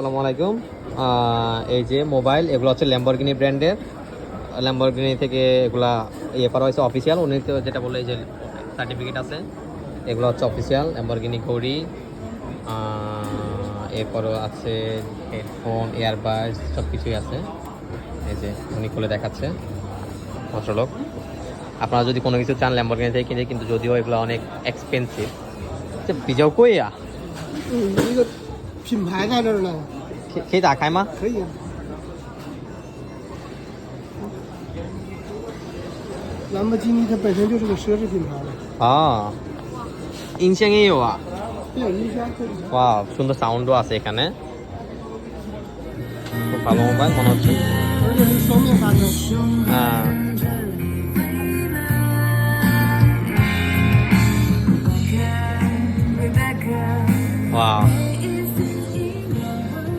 আসসালামু আলাইকুম। এই যে মোবাইল এগুলো হচ্ছে ল্যাম্বরগিনি ব্র্যান্ডের। ল্যাম্বরগিনি থেকে এগুলা করা হয়েছে অফিসিয়াল। উনি তো যেটা বললো এই যে সার্টিফিকেট আছে, এগুলো হচ্ছে অফিসিয়াল ল্যাম্বরগিনি ঘড়ি। এরপরও আছে হেডফোন, ইয়ারবাডস সব কিছুই আছে। এই যে উনি খুলে দেখাচ্ছে ভদ্রলোক। আপনারা যদি কোনো কিছু চান ল্যাম্বরগিনি থেকে কিনে, কিন্তু যদিও এগুলো অনেক এক্সপেন্সিভ। আচ্ছা, বিজাও কই 一个品牌在这儿呢，可以打开吗？可以啊。兰博基尼它本身就是个奢侈品牌的，音箱也有啊。对，音箱可以。ওয়াও, সুন্দর সাউন্ডও আছে এখানে। খুব ভালো মোবাইল মনে হচ্ছে।而且是双面发声。হ্যাঁ, ওয়াও।